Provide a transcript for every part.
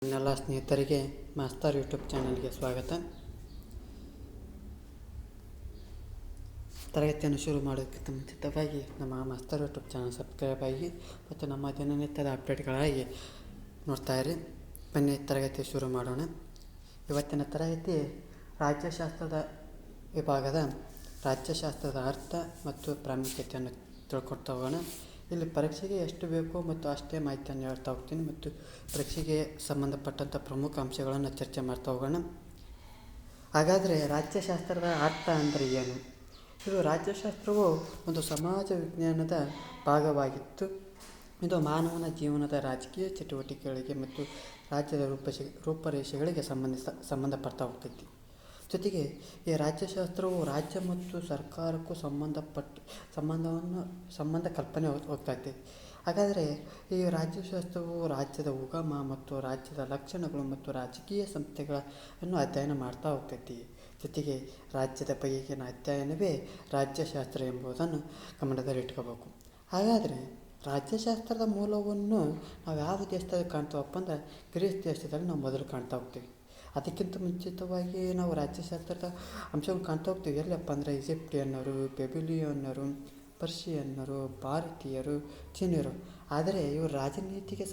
ನನ್ನೆಲ್ಲ ಸ್ನೇಹಿತರಿಗೆ master YouTube ಚಾನಲ್ಗೆ ಸ್ವಾಗತ. ತರಗತಿಯನ್ನು ಶುರು ಮಾಡೋದಕ್ಕಿಂತ ಮುಂಚಿತವಾಗಿ ನಮ್ಮ ಮಾಸ್ತರ್ ಯೂಟ್ಯೂಬ್ ಚಾನಲ್ ಸಬ್ಸ್ಕ್ರೈಬ್ ಆಗಿ ಮತ್ತು ನಮ್ಮ ದಿನನಿತ್ಯದ ಅಪ್ಡೇಟ್ಗಳಾಗಿ ನೋಡ್ತಾ ಇರಿ. ಬನ್ನಿ ತರಗತಿ ಶುರು ಮಾಡೋಣ. ಇವತ್ತಿನ ತರಗತಿ ರಾಜ್ಯಶಾಸ್ತ್ರದ ವಿಭಾಗದ ರಾಜ್ಯಶಾಸ್ತ್ರದ ಅರ್ಥ ಮತ್ತು ಪ್ರಾಮುಖ್ಯತೆಯನ್ನು ತಿಳ್ಕೊಳ್ತಾ ಹೋಗೋಣ. ಇಲ್ಲಿ ಪರೀಕ್ಷೆಗೆ ಎಷ್ಟು ಬೇಕು ಮತ್ತು ಅಷ್ಟೇ ಮಾಹಿತಿಯನ್ನು ಹೇಳ್ತಾ ಹೋಗ್ತೀನಿ ಮತ್ತು ಪರೀಕ್ಷೆಗೆ ಸಂಬಂಧಪಟ್ಟಂಥ ಪ್ರಮುಖ ಅಂಶಗಳನ್ನು ಚರ್ಚೆ ಮಾಡ್ತಾ ಹೋಗೋಣ. ಹಾಗಾದರೆ ರಾಜ್ಯಶಾಸ್ತ್ರದ ಅರ್ಥ ಅಂದರೆ ಏನು? ಇದು ರಾಜ್ಯಶಾಸ್ತ್ರವು ಒಂದು ಸಮಾಜ ವಿಜ್ಞಾನದ ಭಾಗವಾಗಿತ್ತು. ಇದು ಮಾನವನ ಜೀವನದ ರಾಜಕೀಯ ಚಟುವಟಿಕೆಗಳಿಗೆ ಮತ್ತು ರಾಜ್ಯದ ರೂಪರೇಷೆಗಳಿಗೆ ಸಂಬಂಧಪಡ್ತಾ ಹೋಗ್ತೈತಿ. ಜೊತೆಗೆ ಈ ರಾಜ್ಯಶಾಸ್ತ್ರವು ರಾಜ್ಯ ಮತ್ತು ಸರ್ಕಾರಕ್ಕೂ ಸಂಬಂಧ ಕಲ್ಪನೆ ಹೋಗ್ತೈತಿ. ಹಾಗಾದರೆ ಈ ರಾಜ್ಯಶಾಸ್ತ್ರವು ರಾಜ್ಯದ ಉಗಮ ಮತ್ತು ರಾಜ್ಯದ ಲಕ್ಷಣಗಳು ಮತ್ತು ರಾಜಕೀಯ ಸಂಸ್ಥೆಗಳನ್ನು ಅಧ್ಯಯನ ಮಾಡ್ತಾ ಹೋಗ್ತೈತಿ. ಜೊತೆಗೆ ರಾಜ್ಯದ ಬಗೆಗಿನ ಅಧ್ಯಯನವೇ ರಾಜ್ಯಶಾಸ್ತ್ರ ಎಂಬುದನ್ನು ಗಮನದಲ್ಲಿಟ್ಕೋಬೇಕು. ಹಾಗಾದರೆ ರಾಜ್ಯಶಾಸ್ತ್ರದ ಮೂಲವನ್ನು ನಾವು ಯಾವ ದೇಶದಲ್ಲಿ ಕಾಣ್ತೀವಪ್ಪ ಅಂದ್ರೆ ಗ್ರೀಸ್ ದೇಶದಲ್ಲಿ ನಾವು ಮೊದಲು ಕಾಣ್ತಾ ಹೋಗ್ತೀವಿ. ಅದಕ್ಕಿಂತ ಮುಂಚಿತವಾಗಿ ನಾವು ರಾಜ್ಯಶಾಸ್ತ್ರದ ಅಂಶಗಳು ಕಾಣ್ತಾ ಹೋಗ್ತೀವಿ. ಎಲ್ಲಪ್ಪ ಅಂದರೆ ಈಜಿಪ್ಟಿಯನ್ನರು, ಬೆಬಿಲಿಯನ್ನರು, ಪರ್ಷಿಯನ್ನರು, ಭಾರತೀಯರು, ಚೀನಿಯರು. ಆದರೆ ಇವರು ರಾಜನೀತಿಗೆ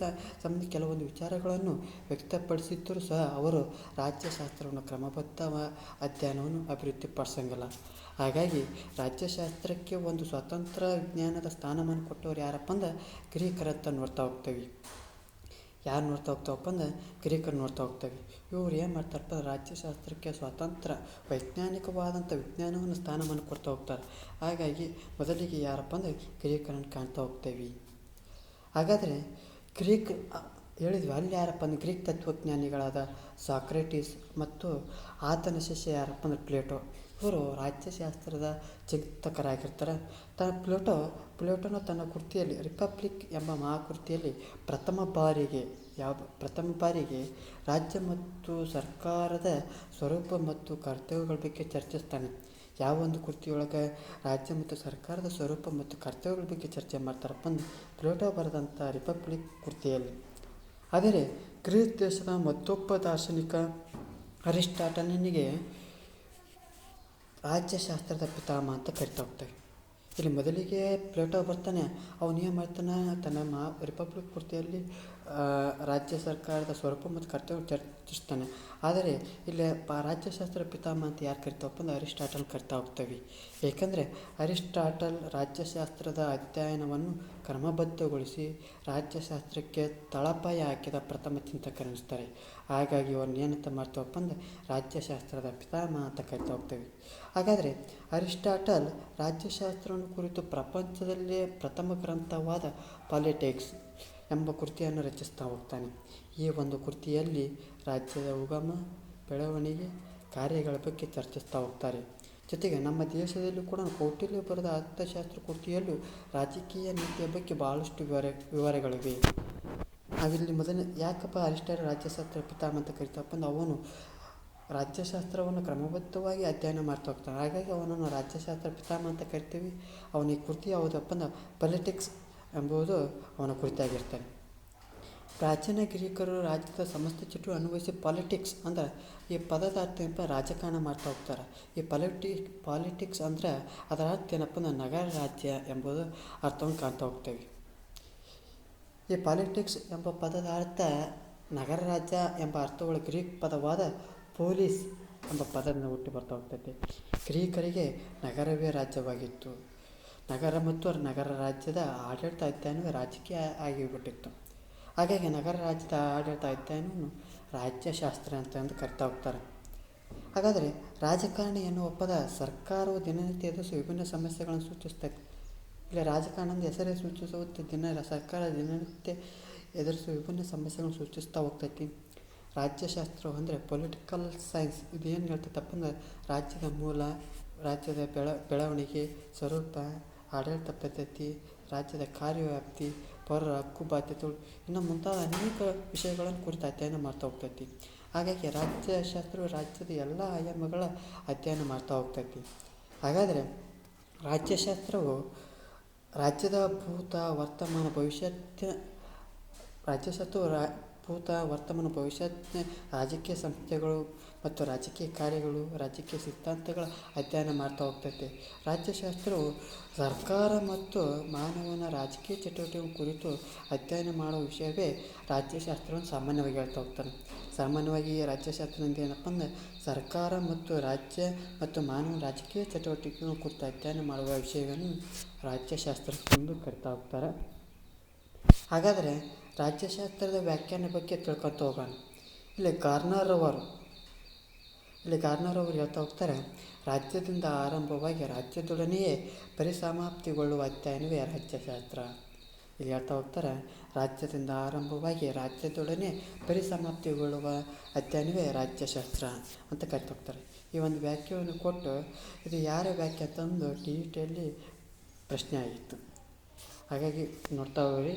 ಸಂಬಂಧ ಕೆಲವೊಂದು ವಿಚಾರಗಳನ್ನು ವ್ಯಕ್ತಪಡಿಸಿದ್ದರೂ ಸಹ ಅವರು ರಾಜ್ಯಶಾಸ್ತ್ರವನ್ನು ಕ್ರಮಬದ್ಧ ಅಧ್ಯಯನವನ್ನು ಅಭಿವೃದ್ಧಿಪಡಿಸಂಗಿಲ್ಲ. ಹಾಗಾಗಿ ರಾಜ್ಯಶಾಸ್ತ್ರಕ್ಕೆ ಒಂದು ಸ್ವತಂತ್ರ ವಿಜ್ಞಾನದ ಸ್ಥಾನಮಾನ ಕೊಟ್ಟವರು ಯಾರಪ್ಪ ಅಂದ್ರೆ ಗ್ರೀಕರಂತ ನೋಡ್ತಾ ಹೋಗ್ತೀವಿ. ಯಾರು ನೋಡ್ತಾ ಹೋಗ್ತಾವಪ್ಪ ಅಂದ್ರೆ ಗ್ರೀಕರು ನೋಡ್ತಾ ಹೋಗ್ತೇವೆ. ಇವರು ಏನು ಮಾಡ್ತಾರಪ್ಪ ರಾಜ್ಯಶಾಸ್ತ್ರಕ್ಕೆ ಸ್ವತಂತ್ರ ವೈಜ್ಞಾನಿಕವಾದಂಥ ವಿಜ್ಞಾನವನ್ನು ಸ್ಥಾನಮಾನ ಕೊಡ್ತಾ ಹೋಗ್ತಾರೆ. ಹಾಗಾಗಿ ಮೊದಲಿಗೆ ಯಾರಪ್ಪ ಅಂದರೆ ಗ್ರೀಕರನ್ನು ಕಾಣ್ತಾ ಹೋಗ್ತೇವೆ. ಹಾಗಾದರೆ ಗ್ರೀಕ್ ಹೇಳಿದ್ವಿ, ಅಲ್ಲಿ ಯಾರಪ್ಪ ಅಂದ್ರೆ ಗ್ರೀಕ್ ತತ್ವಜ್ಞಾನಿಗಳಾದ ಸಾಕ್ರೆಟಿಸ್ ಮತ್ತು ಆತನ ಶಿಷ್ಯ ಯಾರಪ್ಪ ಅಂದ್ರೆ ಪ್ಲೇಟೋ. ಇವರು ರಾಜ್ಯಶಾಸ್ತ್ರದ ಚಿಂತಕರಾಗಿರ್ತಾರೆ. ಪ್ಲೇಟೋನ ತನ್ನ ಕೃತಿಯಲ್ಲಿ ರಿಪಬ್ಲಿಕ್ ಎಂಬ ಮಹಾಕೃತಿಯಲ್ಲಿ ಪ್ರಥಮ ಬಾರಿಗೆ ರಾಜ್ಯ ಮತ್ತು ಸರ್ಕಾರದ ಸ್ವರೂಪ ಮತ್ತು ಕರ್ತವ್ಯಗಳ ಬಗ್ಗೆ ಚರ್ಚಿಸ್ತಾನೆ. ಯಾವ ಒಂದು ಕೃತಿಯೊಳಗೆ ರಾಜ್ಯ ಮತ್ತು ಸರ್ಕಾರದ ಸ್ವರೂಪ ಮತ್ತು ಕರ್ತವ್ಯಗಳ ಬಗ್ಗೆ ಚರ್ಚೆ ಮಾಡ್ತಾರಪ್ಪ ಅಂದ್ರೆ ಪ್ಲೇಟೋ ಬರೆದಂಥ ರಿಪಬ್ಲಿಕ್ ಕೃತಿಯಲ್ಲಿ. ಆದರೆ ಗ್ರೀಸ್ ದೇಶದ ಮತ್ತೊಬ್ಬ ದಾರ್ಶನಿಕ ಅರಿಸ್ಟಾಟಲನಿಗೆ ರಾಜ್ಯಶಾಸ್ತ್ರದ ಪಿತಾಮಹ ಅಂತ ಕರಿತಾ ಹೋಗ್ತೇವೆ. ಇಲ್ಲಿ ಮೊದಲಿಗೆ ಪ್ಲೇಟೋ ಬರ್ತಾನೆ. ಅವನು ಏನು ಮಾಡ್ತಾನೆ, ತನ್ನ ರಿಪಬ್ಲಿಕ್ ಕೃತಿಯಲ್ಲಿ ರಾಜ್ಯ ಸರ್ಕಾರದ ಸ್ವರೂಪ ಮತ್ತು ಕರ್ತವ್ಯ ಚರ್ಚಿಸ್ತಾನೆ. ಆದರೆ ಇಲ್ಲಿ ರಾಜ್ಯಶಾಸ್ತ್ರ ಪಿತಾಮಹ ಅಂತ ಯಾರು ಕರಿತಾವಪ್ಪ ಅಂದ್ರೆ ಅರಿಸ್ಟಾಟಲ್ ಕರಿತಾ ಹೋಗ್ತೇವೆ. ಏಕೆಂದರೆ ಅರಿಸ್ಟಾಟಲ್ ರಾಜ್ಯಶಾಸ್ತ್ರದ ಅಧ್ಯಯನವನ್ನು ಕ್ರಮಬದ್ಧಗೊಳಿಸಿ ರಾಜ್ಯಶಾಸ್ತ್ರಕ್ಕೆ ತಳಪಾಯ ಹಾಕಿದ ಪ್ರಥಮ ಚಿಂತಕರೆನಿಸ್ತಾರೆ. ಹಾಗಾಗಿ ಅವ್ರನ್ನ ಏನಂತ ಮಾಡ್ತಾವಪ್ಪ ಅಂದ್ರೆ ರಾಜ್ಯಶಾಸ್ತ್ರದ ಪಿತಾಮಹ ಅಂತ ಕರಿತಾ ಹೋಗ್ತೇವೆ. ಹಾಗಾದರೆ ಅರಿಸ್ಟಾಟಲ್ ರಾಜ್ಯಶಾಸ್ತ್ರವನ್ನು ಕುರಿತು ಪ್ರಪಂಚದಲ್ಲೇ ಪ್ರಥಮ ಗ್ರಂಥವಾದ ಪಾಲಿಟಿಕ್ಸ್ ಎಂಬ ಕೃತಿಯನ್ನು ರಚಿಸ್ತಾ ಹೋಗ್ತಾನೆ. ಈ ಒಂದು ಕೃತಿಯಲ್ಲಿ ರಾಜ್ಯದ ಉಗಮ, ಬೆಳವಣಿಗೆ, ಕಾರ್ಯಗಳ ಬಗ್ಗೆ ಚರ್ಚಿಸ್ತಾ ಹೋಗ್ತಾರೆ. ಜೊತೆಗೆ ನಮ್ಮ ದೇಶದಲ್ಲೂ ಕೂಡ ಕೌಟಿಲ್ಯ ಬರೆದ ಅರ್ಥಶಾಸ್ತ್ರ ಕೃತಿಯಲ್ಲೂ ರಾಜಕೀಯ ನೀತಿಯ ಬಗ್ಗೆ ಭಾಳಷ್ಟು ವಿವರಗಳಿವೆ. ನಾವಿಲ್ಲಿ ಮೊದಲು ಯಾಕಪ್ಪ ಅರಿಸ್ಟಾಟಲ್ ರಾಜ್ಯಶಾಸ್ತ್ರ ಪಿತಾಮಹ ಅಂತ ಕರಿತಪ್ಪ ಅಂದ್ರೆ ಅವನು ರಾಜ್ಯಶಾಸ್ತ್ರವನ್ನು ಕ್ರಮಬದ್ಧವಾಗಿ ಅಧ್ಯಯನ ಮಾಡ್ತಾ ಹೋಗ್ತಾನೆ. ಹಾಗಾಗಿ ಅವನನ್ನು ರಾಜ್ಯಶಾಸ್ತ್ರ ಪಿತಾಮಹ ಅಂತ ಕರಿತೀವಿ. ಅವನ ಈ ಕೃತಿ ಯಾವುದಪ್ಪ ಅಂದ್ರೆ ಪಾಲಿಟಿಕ್ಸ್ ಎಂಬುದು ಅವನ ಕೃತಿಯಾಗಿರ್ತಾನೆ. ಪ್ರಾಚೀನ ಗ್ರೀಕರು ರಾಜ್ಯದ ಸಮಸ್ತ ಚಟುವಟಿಕೆ ಅನ್ವಯಿಸಿ ಪಾಲಿಟಿಕ್ಸ್ ಅಂದ್ರೆ ಈ ಪದದ ಅರ್ಥ ಏನಪ್ಪ ರಾಜಕಾರಣ ಮಾಡ್ತಾ ಹೋಗ್ತಾರೆ. ಈ ಪಾಲಿಟಿಕ್ಸ್ ಅಂದರೆ ಅದರ ಅರ್ಥ ಏನಪ್ಪ ಅಂದ್ರೆ ನಗರ ರಾಜ್ಯ ಎಂಬುದು ಅರ್ಥವನ್ನು ಕಾಣ್ತಾ ಹೋಗ್ತೇವೆ. ಈ ಪಾಲಿಟಿಕ್ಸ್ ಎಂಬ ಪದದ ಅರ್ಥ ನಗರ ರಾಜ್ಯ ಎಂಬ ಅರ್ಥವುಳ್ಳ ಗ್ರೀಕ್ ಪದವಾದ ಪೋಲಿಸ್ ಎಂಬ ಪದದಿಂದ ಹುಟ್ಟಿ ಬರ್ತಾ ಹೋಗ್ತೈತೆ. ಗ್ರೀಕರಿಗೆ ನಗರವೇ ರಾಜ್ಯವಾಗಿತ್ತು. ನಗರ ಮತ್ತು ನಗರ ರಾಜ್ಯದ ಆಡಳಿತ ಅಧ್ಯಯನವೇ ರಾಜಕೀಯ ಆಗಿಬಿಟ್ಟಿತ್ತು. ಹಾಗಾಗಿ ನಗರ ರಾಜ್ಯದ ಆಡಳಿತ ಅಧ್ಯಯನವನ್ನು ರಾಜ್ಯಶಾಸ್ತ್ರ ಅಂತ ಕರಿತಾ ಹೋಗ್ತಾರೆ. ಹಾಗಾದರೆ ರಾಜಕಾರಣಿ ಎನ್ನುವ ಪದ ಸರ್ಕಾರವು ದಿನನಿತ್ಯ ಎದುರಿಸುವ ವಿಭಿನ್ನ ಸಮಸ್ಯೆಗಳನ್ನು ಸೂಚಿಸ್ತೈತೆ. ಇಲ್ಲಿ ರಾಜಕಾರಣ ಅಂದರೆ ಹೆಸರೇ ಸೂಚಿಸುತ್ತೆ, ಸರ್ಕಾರ ದಿನನಿತ್ಯ ಎದುರಿಸುವ ವಿಭಿನ್ನ ಸಮಸ್ಯೆಗಳನ್ನು ಸೂಚಿಸ್ತಾ ಹೋಗ್ತೈತಿ. ರಾಜ್ಯಶಾಸ್ತ್ರವು ಅಂದರೆ ಪೊಲಿಟಿಕಲ್ ಸೈನ್ಸ್. ಇದು ಏನು ಹೇಳ್ತೈತಪ್ಪ ಅಂದ್ರೆ ರಾಜ್ಯದ ಮೂಲ, ರಾಜ್ಯದ ಬೆಳವಣಿಗೆ, ಸ್ವರೂಪ, ಆಡಳಿತ ಪದ್ಧತಿ, ರಾಜ್ಯದ ಕಾರ್ಯವ್ಯಾಪ್ತಿ, ಪೌರರ ಹಕ್ಕು ಬಾಧ್ಯತೆಗಳು ಇನ್ನು ಮುಂತಾದ ಅನೇಕ ವಿಷಯಗಳನ್ನು ಕುರಿತು ಅಧ್ಯಯನ ಮಾಡ್ತಾ ಹೋಗ್ತೈತಿ. ಹಾಗಾಗಿ ರಾಜ್ಯಶಾಸ್ತ್ರವು ರಾಜ್ಯದ ಎಲ್ಲ ಆಯಾಮಗಳ ಅಧ್ಯಯನ ಮಾಡ್ತಾ ಹೋಗ್ತೈತಿ. ಹಾಗಾದರೆ ರಾಜ್ಯಶಾಸ್ತ್ರವು ರಾಜ್ಯದ ಭೂತ, ವರ್ತಮಾನ, ಭವಿಷ್ಯದ ರಾಜ್ಯಶಾಸ್ತ್ರವು ಭೂತ ವರ್ತಮಾನ ಭವಿಷ್ಯದ ರಾಜಕೀಯ ಸಂಸ್ಥೆಗಳು ಮತ್ತು ರಾಜಕೀಯ ಕಾರ್ಯಗಳು ರಾಜಕೀಯ ಸಿದ್ಧಾಂತಗಳ ಅಧ್ಯಯನ ಮಾಡ್ತಾ ಹೋಗ್ತೈತೆ. ರಾಜ್ಯಶಾಸ್ತ್ರವು ಸರ್ಕಾರ ಮತ್ತು ಮಾನವನ ರಾಜಕೀಯ ಚಟುವಟಿಕೆ ಕುರಿತು ಅಧ್ಯಯನ ಮಾಡುವ ವಿಷಯವೇ ರಾಜ್ಯಶಾಸ್ತ್ರವನ್ನು ಸಾಮಾನ್ಯವಾಗಿ ಹೇಳ್ತಾ ಹೋಗ್ತಾನೆ. ಸಾಮಾನ್ಯವಾಗಿ ರಾಜ್ಯಶಾಸ್ತ್ರ ಅಂದರೆ ಏನಪ್ಪ ಅಂದರೆ ಸರ್ಕಾರ ಮತ್ತು ರಾಜ್ಯ ಮತ್ತು ಮಾನವನ ರಾಜಕೀಯ ಚಟುವಟಿಕೆಗಳ ಕುರಿತು ಅಧ್ಯಯನ ಮಾಡುವ ವಿಷಯವನ್ನು ರಾಜ್ಯಶಾಸ್ತ್ರ ಎಂದು ಕರಿತಾ ಹೋಗ್ತಾರೆ. ಹಾಗಾದರೆ ರಾಜ್ಯಶಾಸ್ತ್ರದ ವ್ಯಾಖ್ಯಾನ ಬಗ್ಗೆ ತಿಳ್ಕೊತ ಹೋಗೋಣ. ಇಲ್ಲಿ ಗಾರ್ನರ್ ಅವರು ಹೇಳ್ತಾ ಹೋಗ್ತಾರೆ, ರಾಜ್ಯದಿಂದ ಆರಂಭವಾಗಿ ರಾಜ್ಯದೊಡನೆಯೇ ಪರಿಸಮಾಪ್ತಿಗೊಳ್ಳುವ ಅಧ್ಯಯನವೇ ರಾಜ್ಯಶಾಸ್ತ್ರ. ಇಲ್ಲಿ ಹೇಳ್ತಾ ಹೋಗ್ತಾರೆ, ರಾಜ್ಯದಿಂದ ಆರಂಭವಾಗಿ ರಾಜ್ಯದೊಡನೆ ಪರಿಸಮಾಪ್ತಿಗೊಳ್ಳುವ ಅಧ್ಯಯನವೇ ರಾಜ್ಯಶಾಸ್ತ್ರ ಅಂತ ಕರಿತಾ ಹೋಗ್ತಾರೆ. ಈ ಒಂದು ವ್ಯಾಖ್ಯೆಯನ್ನು ಕೊಟ್ಟು ಇದು ಯಾರ ವ್ಯಾಖ್ಯೆ ಅಂತಂದು ಟಿಇಟಿಯಲ್ಲಿ ಪ್ರಶ್ನೆ ಆಗಿತ್ತು. ಹಾಗಾಗಿ ನೋಡ್ತಾ ಹೋಗಿ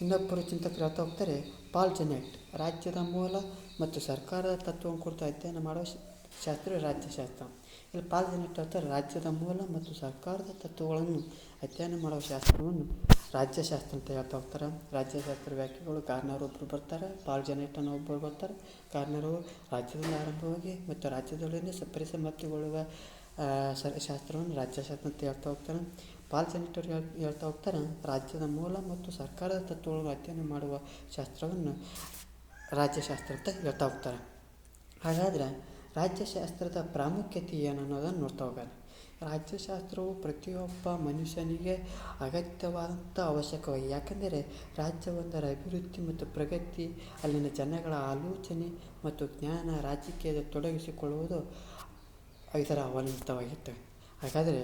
ಇನ್ನೊಬ್ಬರು ಚಿಂತಕರು ಹೇಳ್ತಾ ಹೋಗ್ತಾರೆ, ಪಾಲ್ ಜೆನೆಟ್ ರಾಜ್ಯದ ಮೂಲ ಮತ್ತು ಸರ್ಕಾರದ ತತ್ವವನ್ನು ಕುರಿತು ಅಧ್ಯಯನ ಮಾಡುವ ಶಾಸ್ತ್ರ ರಾಜ್ಯಶಾಸ್ತ್ರ. ಇಲ್ಲಿ ಪಾಲ್ ಜೆನೆಟ್ ಹೇಳ್ತಾರೆ, ರಾಜ್ಯದ ಮೂಲ ಮತ್ತು ಸರ್ಕಾರದ ತತ್ವಗಳನ್ನು ಅಧ್ಯಯನ ಮಾಡುವ ಶಾಸ್ತ್ರವನ್ನು ರಾಜ್ಯಶಾಸ್ತ್ರ ಅಂತ ಹೇಳ್ತಾ ಹೋಗ್ತಾರೆ. ರಾಜ್ಯಶಾಸ್ತ್ರ ವ್ಯಾಖ್ಯೆಗಳು ಗಾರ್ನರ್ ಒಬ್ಬರು ಬರ್ತಾರೆ, ಪಾಲ್ ಜೆನೆಟ್ ಅನ್ನೋ ಒಬ್ಬರು ಬರ್ತಾರೆ. ಗಾರ್ನರು ರಾಜ್ಯದಿಂದ ಆರಂಭವಾಗಿ ಮತ್ತು ರಾಜ್ಯದೊಡನೆ ಪರಿಸಮಾಪ್ತಿಗೊಳ್ಳುವ ಶಾಸ್ತ್ರವನ್ನು ರಾಜ್ಯಶಾಸ್ತ್ರ ಅಂತ ಹೇಳ್ತಾ ಹೋಗ್ತಾರೆ. ಪಾಲ್ ಜೆನೆಟ್ ಹೇಳ್ತಾ ಹೋಗ್ತಾರೆ, ರಾಜ್ಯದ ಮೂಲ ಮತ್ತು ಸರ್ಕಾರದ ತತ್ವಗಳನ್ನು ಅಧ್ಯಯನ ಮಾಡುವ ಶಾಸ್ತ್ರವನ್ನು ರಾಜ್ಯಶಾಸ್ತ್ರ ಅಂತ ಹೇಳ್ತಾ ಹೋಗ್ತಾರೆ. ಹಾಗಾದರೆ ರಾಜ್ಯಶಾಸ್ತ್ರದ ಪ್ರಾಮುಖ್ಯತೆ ಏನು ಅನ್ನೋದನ್ನು ನೋಡ್ತಾ ಹೋಗೋಣ. ರಾಜ್ಯಶಾಸ್ತ್ರವು ಪ್ರತಿಯೊಬ್ಬ ಮನುಷ್ಯನಿಗೆ ಅಗತ್ಯವಾದಂಥ ಅವಶ್ಯಕವಾಗಿ, ಯಾಕೆಂದರೆ ರಾಜ್ಯವೊಂದರ ಅಭಿವೃದ್ಧಿ ಮತ್ತು ಪ್ರಗತಿ, ಅಲ್ಲಿನ ಜನಗಳ ಆಲೋಚನೆ ಮತ್ತು ಜ್ಞಾನ, ರಾಜಕೀಯದ ತೊಡಗಿಸಿಕೊಳ್ಳುವುದು ಇದರ ಅವಲಂಬಿತವಾಗಿರ್ತವೆ. ಹಾಗಾದರೆ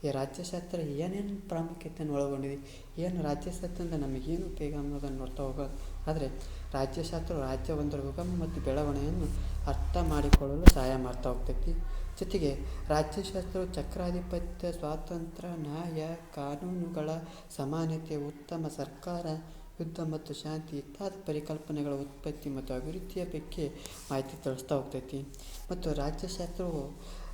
ಈ ರಾಜ್ಯಶಾಸ್ತ್ರ ಏನೇನು ಪ್ರಾಮುಖ್ಯತೆಯನ್ನು ಒಳಗೊಂಡಿದೆ, ಏನು ರಾಜ್ಯಶಾಸ್ತ್ರದಿಂದ ನಮಗೇನು ಉಪಯೋಗ ಅನ್ನೋದನ್ನು ನೋಡ್ತಾ ಹೋಗೋದು. ಆದರೆ ರಾಜ್ಯಶಾಸ್ತ್ರವು ರಾಜ್ಯವೊಂದರ ಉಗಮ ಮತ್ತು ಬೆಳವಣಿಗೆಯನ್ನು ಅರ್ಥ ಮಾಡಿಕೊಳ್ಳಲು ಸಹಾಯ ಮಾಡ್ತಾ ಹೋಗ್ತೈತಿ. ಜೊತೆಗೆ ರಾಜ್ಯಶಾಸ್ತ್ರವು ಚಕ್ರಾಧಿಪತ್ಯ, ಸ್ವಾತಂತ್ರ್ಯ, ನ್ಯಾಯ, ಕಾನೂನುಗಳ ಸಮಾನತೆ, ಉತ್ತಮ ಸರ್ಕಾರ, ಯುದ್ಧ ಮತ್ತು ಶಾಂತಿ ಇತ್ಯಾದಿ ಪರಿಕಲ್ಪನೆಗಳ ಉತ್ಪತ್ತಿ ಮತ್ತು ಅಭಿವೃದ್ಧಿಯ ಬಗ್ಗೆ ಮಾಹಿತಿ ತಿಳಿಸ್ತಾ ಹೋಗ್ತೈತಿ. ಮತ್ತು ರಾಜ್ಯಶಾಸ್ತ್ರವು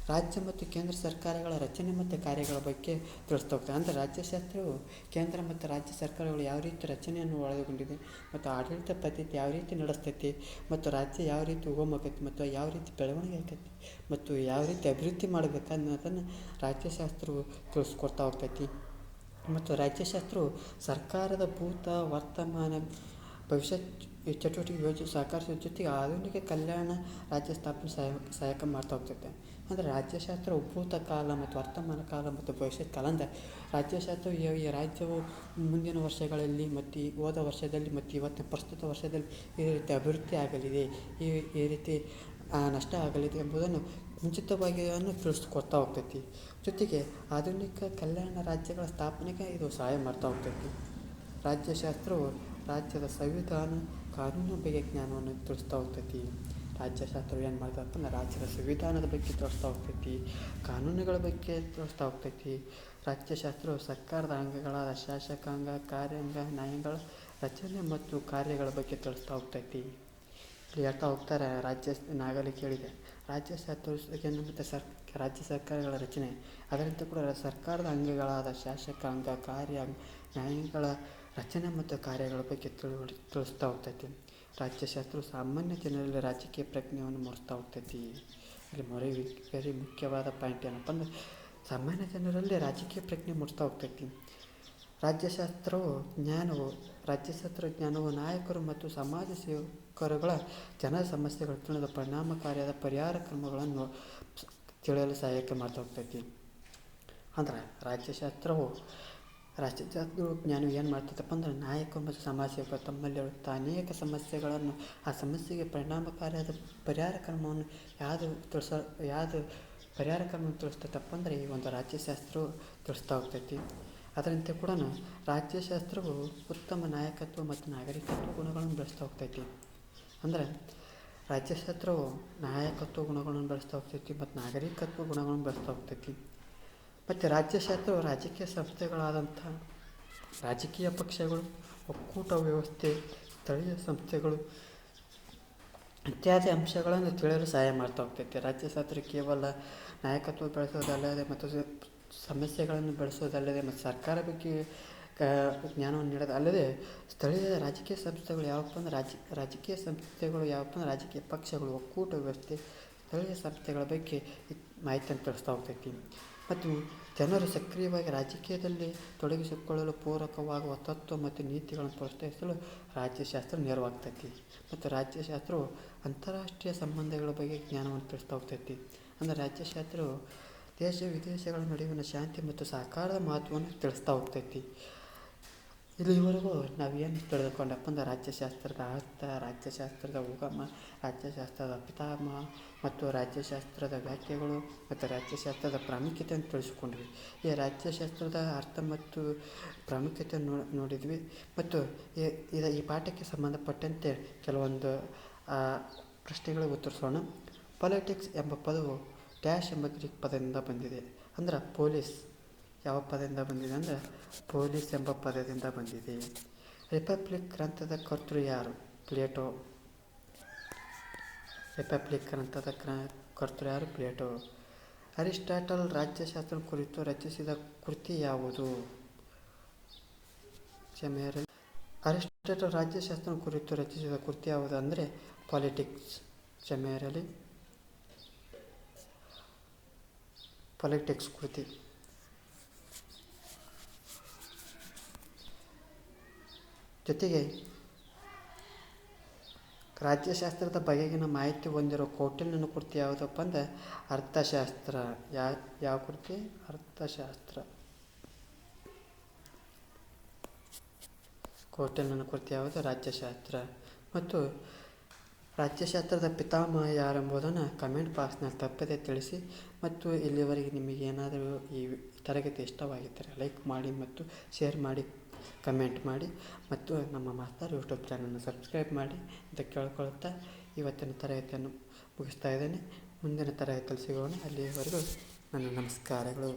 ರಾಜ್ಯ ಮತ್ತು ಕೇಂದ್ರ ಸರ್ಕಾರಗಳ ರಚನೆ ಮತ್ತು ಕಾರ್ಯಗಳ ಬಗ್ಗೆ ತಿಳಿಸ್ತಾ ಹೋಗ್ತದೆ. ಅಂದರೆ ರಾಜ್ಯಶಾಸ್ತ್ರವು ಕೇಂದ್ರ ಮತ್ತು ರಾಜ್ಯ ಸರ್ಕಾರಗಳು ಯಾವ ರೀತಿ ರಚನೆಯನ್ನು ಒಳಗೊಂಡಿದೆ ಮತ್ತು ಆಡಳಿತ ಪದ್ಧತಿ ಯಾವ ರೀತಿ ನಡೆಸ್ತೈತಿ ಮತ್ತು ರಾಜ್ಯ ಯಾವ ರೀತಿ ಉಗಮಕೈತಿ ಮತ್ತು ಯಾವ ರೀತಿ ಬೆಳವಣಿಗೆ ಆಕೈತಿ ಮತ್ತು ಯಾವ ರೀತಿ ಅಭಿವೃದ್ಧಿ ಮಾಡಬೇಕು ಅನ್ನೋದನ್ನು ರಾಜ್ಯಶಾಸ್ತ್ರವು ತಿಳಿಸ್ಕೊಡ್ತಾ ಹೋಗ್ತೈತಿ. ಮತ್ತು ರಾಜ್ಯಶಾಸ್ತ್ರವು ಸರ್ಕಾರದ ಭೂತ ವರ್ತಮಾನ ಭವಿಷ್ಯ ಚಟುವಟಿಕೆ ಯೋಜನೆ ಸಹಕರಿಸುವ ಜೊತೆಗೆ ಆಧುನಿಕ ಕಲ್ಯಾಣ ರಾಜ್ಯ ಸ್ಥಾಪನೆ ಸಹಾಯಕ ಮಾಡ್ತಾ ಹೋಗ್ತೈತೆ. ಅಂದರೆ ರಾಜ್ಯಶಾಸ್ತ್ರವು ಭೂತ ಕಾಲ ಮತ್ತು ವರ್ತಮಾನ ಕಾಲ ಮತ್ತು ಭವಿಷ್ಯದ ಕಾಲ. ಅಂದರೆ ರಾಜ್ಯಶಾಸ್ತ್ರವು ಈ ರಾಜ್ಯವು ಮುಂದಿನ ವರ್ಷಗಳಲ್ಲಿ ಮತ್ತು ಹೋದ ವರ್ಷದಲ್ಲಿ ಮತ್ತು ಇವತ್ತಿನ ಪ್ರಸ್ತುತ ವರ್ಷದಲ್ಲಿ ಈ ರೀತಿ ಅಭಿವೃದ್ಧಿ ಆಗಲಿದೆ, ಈ ರೀತಿ ನಷ್ಟ ಆಗಲಿದೆ ಎಂಬುದನ್ನು ಮುಂಚಿತವಾಗಿ ತಿಳಿಸ್ಕೊಡ್ತಾ ಹೋಗ್ತೈತಿ. ಜೊತೆಗೆ ಆಧುನಿಕ ಕಲ್ಯಾಣ ರಾಜ್ಯಗಳ ಸ್ಥಾಪನೆಗೆ ಇದು ಸಹಾಯ ಮಾಡ್ತಾ ಹೋಗ್ತೈತಿ. ರಾಜ್ಯಶಾಸ್ತ್ರವು ರಾಜ್ಯದ ಸಂವಿಧಾನ, ಕಾನೂನಿನ ಬಗ್ಗೆ ಜ್ಞಾನವನ್ನು ತಿಳಿಸ್ತಾ ಹೋಗ್ತೈತಿ. ರಾಜ್ಯಶಾಸ್ತ್ರವು ಏನು ಮಾಡ್ತಪ್ಪ ಅಂದ್ರೆ ರಾಜ್ಯದ ಸಂವಿಧಾನದ ಬಗ್ಗೆ ತಿಳಿಸ್ತಾ ಹೋಗ್ತೈತಿ, ಕಾನೂನುಗಳ ಬಗ್ಗೆ ತಿಳಿಸ್ತಾ ಹೋಗ್ತೈತಿ. ರಾಜ್ಯಶಾಸ್ತ್ರವು ಸರ್ಕಾರದ ಅಂಗಗಳಾದ ಶಾಸಕಾಂಗ, ಕಾರ್ಯಾಂಗ, ನ್ಯಾಯಾಂಗಗಳ ರಚನೆ ಮತ್ತು ಕಾರ್ಯಗಳ ಬಗ್ಗೆ ತಿಳಿಸ್ತಾ ಹೋಗ್ತೈತಿ. ಇಲ್ಲಿ ಹೇಳ್ತಾ ಹೋಗ್ತಾರೆ, ನಾಗಲಿ ಕೇಳಿದೆ ರಾಜ್ಯಶಾಸ್ತ್ರ ಮತ್ತು ರಾಜ್ಯ ಸರ್ಕಾರಗಳ ರಚನೆ, ಅದರಂತೆ ಕೂಡ ಸರ್ಕಾರದ ಅಂಗಗಳಾದ ಶಾಸಕಾಂಗ, ಕಾರ್ಯಾಂಗ, ನ್ಯಾಯಾಂಗಗಳ ರಚನೆ ಮತ್ತು ಕಾರ್ಯಗಳ ಬಗ್ಗೆ ತಿಳಿಸ್ತಾ ಹೋಗ್ತೈತಿ. ರಾಜ್ಯಶಾಸ್ತ್ರವು ಸಾಮಾನ್ಯ ಜನರಲ್ಲಿ ರಾಜಕೀಯ ಪ್ರಜ್ಞೆಯನ್ನು ಮೂಡಿಸ್ತಾ ಹೋಗ್ತೈತಿ. ಇಲ್ಲಿ ವೆರಿ ಮುಖ್ಯವಾದ ಪಾಯಿಂಟ್ ಏನಪ್ಪ ಅಂದರೆ ಸಾಮಾನ್ಯ ಜನರಲ್ಲಿ ರಾಜಕೀಯ ಪ್ರಜ್ಞೆ ಮೂಡಿಸ್ತಾ ಹೋಗ್ತೈತಿ. ರಾಜ್ಯಶಾಸ್ತ್ರ ಜ್ಞಾನವು ನಾಯಕರು ಮತ್ತು ಸಮಾಜ ಸೇವಕರುಗಳ ಜನರ ಸಮಸ್ಯೆಗಳು ತಿಳಿದ ಪರಿಣಾಮಕಾರಿಯಾದ ಪರಿಹಾರ ಕ್ರಮಗಳನ್ನು ತಿಳಿಯಲು ಸಹಾಯಕ ಮಾಡ್ತಾ ಹೋಗ್ತೈತಿ. ಅಂದ್ರೆ ರಾಜ್ಯಶಾಸ್ತ್ರವು ಜ್ಞಾನವು ಏನು ಮಾಡ್ತೈತಪ್ಪ ಅಂದ್ರೆ ನಾಯಕರು ಮತ್ತು ಸಮಾಜ ಸೇವಕರು ತಮ್ಮಲ್ಲಿ ಅನೇಕ ಸಮಸ್ಯೆಗಳನ್ನು ಆ ಸಮಸ್ಯೆಗೆ ಪರಿಣಾಮಕಾರಿಯಾದ ಪರಿಹಾರ ಕ್ರಮವನ್ನು ಯಾವುದು ಪರಿಹಾರ ಕ್ರಮವನ್ನು ತಿಳಿಸ್ತೈತಪ್ಪ ಅಂದರೆ ಈ ಒಂದು ರಾಜ್ಯಶಾಸ್ತ್ರವು ತಿಳಿಸ್ತಾ ಹೋಗ್ತೈತಿ. ಅದರಂತೆ ಕೂಡ ರಾಜ್ಯಶಾಸ್ತ್ರವು ಉತ್ತಮ ನಾಯಕತ್ವ ಮತ್ತು ನಾಗರಿಕತ್ವ ಗುಣಗಳನ್ನು ಬೆಳೆಸ್ತಾ ಹೋಗ್ತೈತಿ. ಅಂದರೆ ರಾಜ್ಯಶಾಸ್ತ್ರವು ನಾಯಕತ್ವ ಗುಣಗಳನ್ನು ಬೆಳೆಸ್ತಾ ಹೋಗ್ತೈತಿ ಮತ್ತು ನಾಗರಿಕತ್ವ ಗುಣಗಳನ್ನು ಬೆಳೆಸ್ತಾ ಹೋಗ್ತೈತಿ. ಮತ್ತು ರಾಜ್ಯಶಾಸ್ತ್ರವು ರಾಜಕೀಯ ಸಂಸ್ಥೆಗಳಾದಂಥ ರಾಜಕೀಯ ಪಕ್ಷಗಳು, ಒಕ್ಕೂಟ ವ್ಯವಸ್ಥೆ, ಸ್ಥಳೀಯ ಸಂಸ್ಥೆಗಳು ಇತ್ಯಾದಿ ಅಂಶಗಳನ್ನು ತಿಳಿಯಲು ಸಹಾಯ ಮಾಡ್ತಾ ಹೋಗ್ತೈತಿ. ರಾಜ್ಯಶಾಸ್ತ್ರ ಕೇವಲ ನಾಯಕತ್ವ ಬೆಳೆಸೋದಲ್ಲದೆ ಮತ್ತು ಸಮಸ್ಯೆಗಳನ್ನು ಬೆಳೆಸೋದಲ್ಲದೆ ಮತ್ತು ಸರ್ಕಾರ ಬಗ್ಗೆ ಕ ಜ್ಞಾನವನ್ನು ನೀಡೋದು ಅಲ್ಲದೆ ಸ್ಥಳೀಯ ರಾಜಕೀಯ ಸಂಸ್ಥೆಗಳು ಯಾವಪ್ಪ ಅಂದ್ರೆ ರಾಜಕೀಯ ಸಂಸ್ಥೆಗಳು ಯಾವಪ್ಪ ಅಂದ್ರೆ ರಾಜಕೀಯ ಪಕ್ಷಗಳು ಒಕ್ಕೂಟ ವ್ಯವಸ್ಥೆ ಸ್ಥಳೀಯ ಸಂಸ್ಥೆಗಳ ಬಗ್ಗೆ ಮಾಹಿತಿಯನ್ನು ತಿಳಿಸ್ತಾ ಹೋಗ್ತೈತಿ. ಮತ್ತು ಜನರು ಸಕ್ರಿಯವಾಗಿ ರಾಜಕೀಯದಲ್ಲಿ ತೊಡಗಿಸಿಕೊಳ್ಳಲು ಪೂರಕವಾಗುವ ತತ್ವ ಮತ್ತು ನೀತಿಗಳನ್ನು ಪ್ರೋತ್ಸಾಹಿಸಲು ರಾಜ್ಯಶಾಸ್ತ್ರ ನೆರವಾಗ್ತೈತಿ. ಮತ್ತು ರಾಜ್ಯಶಾಸ್ತ್ರವು ಅಂತಾರಾಷ್ಟ್ರೀಯ ಸಂಬಂಧಗಳ ಬಗ್ಗೆ ಜ್ಞಾನವನ್ನು ತಿಳಿಸ್ತಾ ಹೋಗ್ತೈತಿ. ಅಂದರೆ ರಾಜ್ಯಶಾಸ್ತ್ರವು ದೇಶ ವಿದೇಶಗಳ ನಡುವಿನ ಶಾಂತಿ ಮತ್ತು ಸಹಕಾರದ ಮಹತ್ವವನ್ನು ತಿಳಿಸ್ತಾ ಹೋಗ್ತೈತಿ. ಇಲ್ಲಿವರೆಗೂ ನಾವೇನು ತಿಳಿದುಕೊಂಡಪ್ಪ ಅಂದ್ರೆ ರಾಜ್ಯಶಾಸ್ತ್ರದ ಅರ್ಥ, ರಾಜ್ಯಶಾಸ್ತ್ರದ ಉಗಮ, ರಾಜ್ಯಶಾಸ್ತ್ರದ ಪಿತಾಮಹ ಮತ್ತು ರಾಜ್ಯಶಾಸ್ತ್ರದ ವ್ಯಾಖ್ಯೆಗಳು ಮತ್ತು ರಾಜ್ಯಶಾಸ್ತ್ರದ ಪ್ರಾಮುಖ್ಯತೆಯನ್ನು ತಿಳಿಸಿಕೊಂಡ್ವಿ. ಈ ರಾಜ್ಯಶಾಸ್ತ್ರದ ಅರ್ಥ ಮತ್ತು ಪ್ರಾಮುಖ್ಯತೆಯನ್ನು ನೋಡಿದ್ವಿ. ಮತ್ತು ಈ ಪಾಠಕ್ಕೆ ಸಂಬಂಧಪಟ್ಟಂತೆ ಕೆಲವೊಂದು ಪ್ರಶ್ನೆಗಳಿಗೆ ಉತ್ತರಿಸೋಣ. ಪಾಲಿಟಿಕ್ಸ್ ಎಂಬ ಪದವು ಡ್ಯಾಶ್ ಎಂಬ ಗ್ರೀಕ್ ಪದದಿಂದ ಬಂದಿದೆ. ಅಂದ್ರೆ ಪೊಲೀಸ್ ಯಾವ ಪದದಿಂದ ಬಂದಿದೆ ಅಂದರೆ ಪೊಲೀಸ್ ಎಂಬ ಪದದಿಂದ ಬಂದಿದೆ. ರಿಪಬ್ಲಿಕ್ ಗ್ರಂಥದ ಕರ್ತೃ ಯಾರು? ಪ್ಲೇಟೋ. ರಿಪಬ್ಲಿಕ್ ಗ್ರಂಥದ ಕರ್ತೃ ಯಾರು? ಪ್ಲೇಟೋ. ಅರಿಸ್ಟಾಟಲ್ ರಾಜ್ಯಶಾಸ್ತ್ರ ಕುರಿತು ರಚಿಸಿದ ಕೃತಿ ಯಾವುದು? ಅರಿಸ್ಟಾಟಲ್ ರಾಜ್ಯಶಾಸ್ತ್ರ ಕುರಿತು ರಚಿಸಿದ ಕೃತಿ ಯಾವುದು ಅಂದರೆ ಪಾಲಿಟಿಕ್ಸ್. ಪಾಲಿಟಿಕ್ಸ್ ಕೃತಿ. ಜೊತೆಗೆ ರಾಜ್ಯಶಾಸ್ತ್ರದ ಬಗೆಗಿನ ಮಾಹಿತಿ ಹೊಂದಿರೋ ಕೌಟಿಲ್ಯನ ಕೃತಿ ಯಾವುದಪ್ಪ ಅಂದರೆ ಅರ್ಥಶಾಸ್ತ್ರ. ಯಾವ ಕೃತಿ? ಅರ್ಥಶಾಸ್ತ್ರ. ಕೌಟಿಲ್ಯನ ಕೃತಿ ಯಾವುದು? ರಾಜ್ಯಶಾಸ್ತ್ರ. ಮತ್ತು ರಾಜ್ಯಶಾಸ್ತ್ರದ ಪಿತಾಮಹ ಯಾರೆಂಬುದನ್ನು ಕಮೆಂಟ್ ಬಾಕ್ಸ್ನಲ್ಲಿ ತಪ್ಪದೆ ತಿಳಿಸಿ. ಮತ್ತು ಇಲ್ಲಿವರೆಗೆ ನಿಮಗೇನಾದರೂ ಈ ತರಗತಿ ಇಷ್ಟವಾಗಿದ್ದರೆ ಲೈಕ್ ಮಾಡಿ ಮತ್ತು ಶೇರ್ ಮಾಡಿ, ಕಮೆಂಟ್ ಮಾಡಿ ಮತ್ತು ನಮ್ಮ ಮಾಸ್ತರ್ ಯೂಟ್ಯೂಬ್ ಚಾನಲನ್ನು ಸಬ್ಸ್ಕ್ರೈಬ್ ಮಾಡಿ ಅಂತ ಕೇಳ್ಕೊಳ್ತಾ ಇವತ್ತಿನ ತರಗತಿಯನ್ನು ಮುಗಿಸ್ತಾ ಇದ್ದೇನೆ. ಮುಂದಿನ ತರಗತಿಯಲ್ಲಿ ಸಿಗೋಣ. ಅಲ್ಲಿವರೆಗೂ ನನ್ನ ನಮಸ್ಕಾರಗಳು.